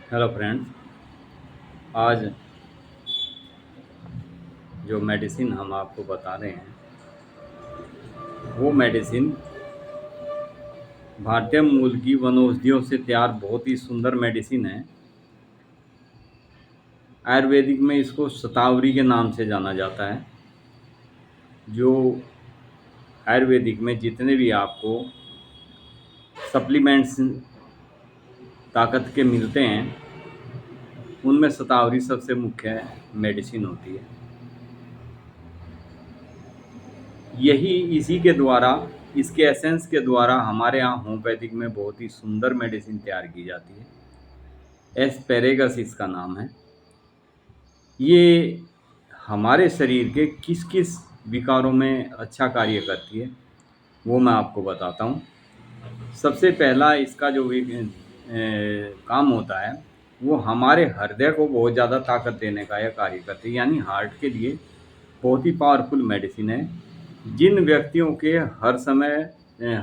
Hello friends. आज जो medicine हम आपको बता रहे हैं वो मेडिसिन भारतीय मूल की वनौषधियों से तैयार बहुत ही सुंदर मेडिसिन है। आयुर्वेदिक में इसको शतावरी के नाम से जाना जाता है। जो आयुर्वेदिक में जितने भी आपको सप्लीमेंट्स ताकत के मिलते हैं उनमें शतावरी सबसे मुख्य मेडिसिन होती है। यही इसी के द्वारा, इसके एसेंस के द्वारा हमारे यहाँ होम्योपैथिक में बहुत ही सुंदर मेडिसिन तैयार की जाती है। एस्पेरेगस इसका नाम है। ये हमारे शरीर के किस किस विकारों में अच्छा कार्य करती है वो मैं आपको बताता हूँ। सबसे पहला इसका जो काम होता है वो हमारे हृदय को बहुत ज़्यादा ताकत देने का यह कार्य करती है, यानी हार्ट के लिए बहुत ही पावरफुल मेडिसिन है। जिन व्यक्तियों के हर समय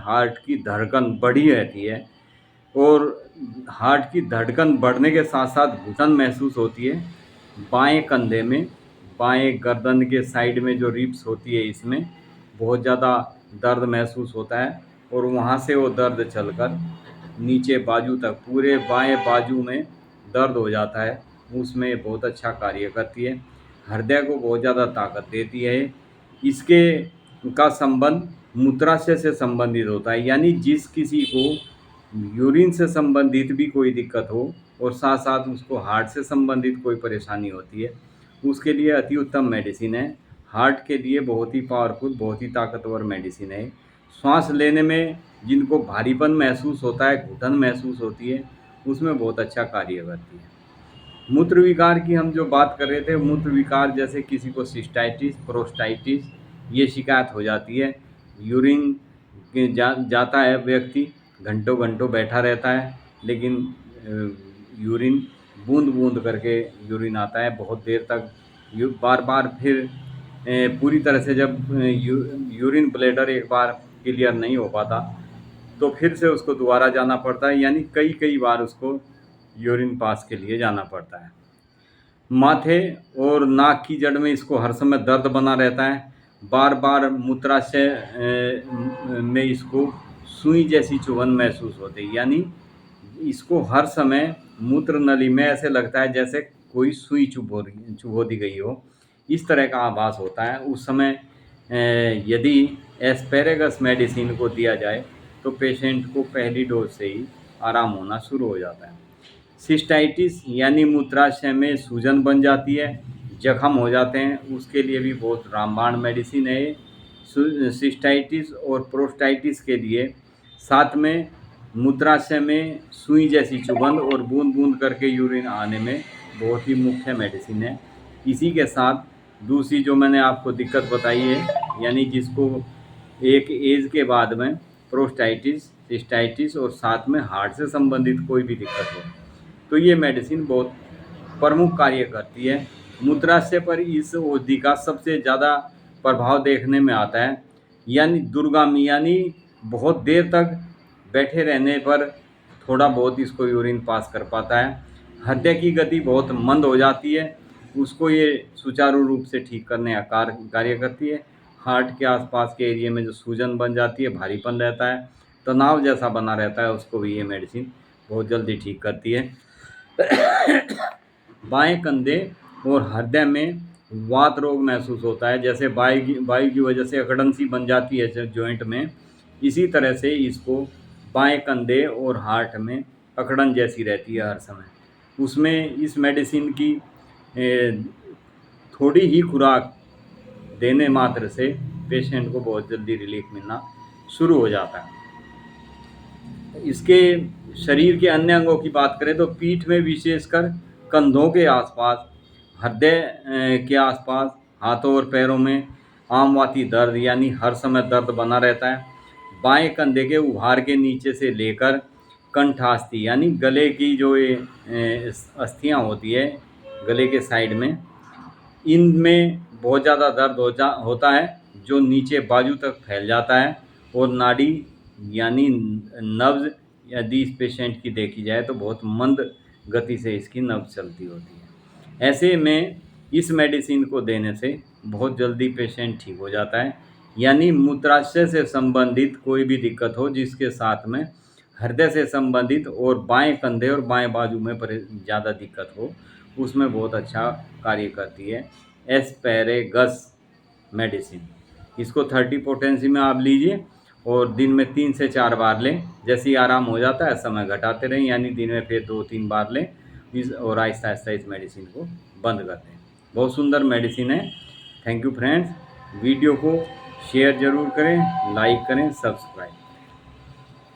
हार्ट की धड़कन बढ़ी रहती है और हार्ट की धड़कन बढ़ने के साथ साथ घुटन महसूस होती है बाएं कंधे में, बाएं गर्दन के साइड में जो रिब्स होती है इसमें बहुत ज़्यादा दर्द महसूस होता है और वहाँ से वो दर्द चलकर नीचे बाजू तक पूरे बाएं बाजू में दर्द हो जाता है। उसमें बहुत अच्छा कार्य करती है, हृदय को बहुत ज़्यादा ताकत देती है। इसके का संबंध मूत्राशय से संबंधित होता है, यानी जिस किसी को यूरिन से संबंधित भी कोई दिक्कत हो और साथ साथ उसको हार्ट से संबंधित कोई परेशानी होती है उसके लिए अति उत्तम मेडिसिन है। हार्ट के लिए बहुत ही पावरफुल, बहुत ही ताकतवर मेडिसिन है। श्वास लेने में जिनको भारीपन महसूस होता है, घुटन महसूस होती है, उसमें बहुत अच्छा कार्य करती है। मूत्र विकार की हम जो बात कर रहे थे, मूत्र विकार जैसे किसी को सिस्टाइटिस, प्रोस्टाइटिस ये शिकायत हो जाती है। यूरिन जाता है व्यक्ति, घंटों घंटों बैठा रहता है लेकिन यूरिन बूंद बूंद करके यूरिन आता है बहुत देर तक। बार बार फिर पूरी तरह से जब यूरिन ब्लैडर एक बार क्लियर नहीं हो पाता तो फिर से उसको दोबारा जाना पड़ता है, यानी कई कई बार उसको यूरिन पास के लिए जाना पड़ता है। माथे और नाक की जड़ में इसको हर समय दर्द बना रहता है। बार बार मूत्राशय में इसको सुई जैसी चुभन महसूस होती है, यानी इसको हर समय मूत्र नली में ऐसे लगता है जैसे कोई सुई चुभो दी गई हो, इस तरह का आभास होता है। उस समय यदि एस्पेरेगस मेडिसिन को दिया जाए तो पेशेंट को पहली डोज से ही आराम होना शुरू हो जाता है। सिस्टाइटिस यानी मूत्राशय में सूजन बन जाती है, जख्म हो जाते हैं, उसके लिए भी बहुत रामबाण मेडिसिन है। सिस्टाइटिस और प्रोस्टाइटिस के लिए साथ में मूत्राशय में सुई जैसी चुभन और बूंद बूंद करके यूरिन आने में बहुत ही मुख्य मेडिसिन है। इसी के साथ दूसरी जो मैंने आपको दिक्कत बताई है, यानी जिसको एक एज के बाद में प्रोस्टाइटिस, सिस्टाइटिस और साथ में हार्ट से संबंधित कोई भी दिक्कत हो तो ये मेडिसिन बहुत प्रमुख कार्य करती है। मूत्राशय पर इस औषधि का सबसे ज़्यादा प्रभाव देखने में आता है, यानी दूरगामी, यानी बहुत देर तक बैठे रहने पर थोड़ा बहुत इसको यूरिन पास कर पाता है। हृदय की गति बहुत मंद हो जाती है, उसको ये सुचारू रूप से ठीक करने का कार्य करती है। हार्ट के आसपास के एरिया में जो सूजन बन जाती है, भारीपन रहता है, तनाव जैसा बना रहता है, उसको भी ये मेडिसिन बहुत जल्दी ठीक करती है। बाएं कंधे और हृदय में वात रोग महसूस होता है, जैसे वायु की वजह से अकड़न सी बन जाती है जॉइंट में, इसी तरह से इसको बाएं कंधे और हार्ट में अकड़न जैसी रहती है हर समय। उसमें इस मेडिसिन की थोड़ी ही खुराक देने मात्र से पेशेंट को बहुत जल्दी रिलीफ मिलना शुरू हो जाता है। इसके शरीर के अन्य अंगों की बात करें तो पीठ में विशेषकर कंधों के आसपास, हृदय के आसपास, हाथों और पैरों में आमवाती दर्द यानी हर समय दर्द बना रहता है। बाएं कंधे के उभार के नीचे से लेकर कंठास्थि यानी गले की जो ये अस्थियाँ होती है गले के साइड में, इनमें बहुत ज़्यादा दर्द होता है जो नीचे बाजू तक फैल जाता है और नाड़ी यानी नब्ज़ यदि इस पेशेंट की देखी जाए तो बहुत मंद गति से इसकी नब्ज़ चलती होती है। ऐसे में इस मेडिसिन को देने से बहुत जल्दी पेशेंट ठीक हो जाता है। यानी मूत्राशय से संबंधित कोई भी दिक्कत हो, जिसके साथ में हृदय से संबंधित और बाएं कंधे और बाएं बाजू में ज़्यादा दिक्कत हो, उसमें बहुत अच्छा कार्य करती है एस्पैरेगस मेडिसिन। इसको 30 पोटेंसी में आप लीजिए और दिन में 3 से 4 बार लें। जैसे ही आराम हो जाता है समय घटाते रहें, यानी दिन में फिर 2-3 बार लें और आहिस्ता आहिस्ता इस मेडिसिन को बंद कर दें। बहुत सुंदर मेडिसिन है। Thank you friends. वीडियो को शेयर ज़रूर करें, लाइक करें, सब्सक्राइब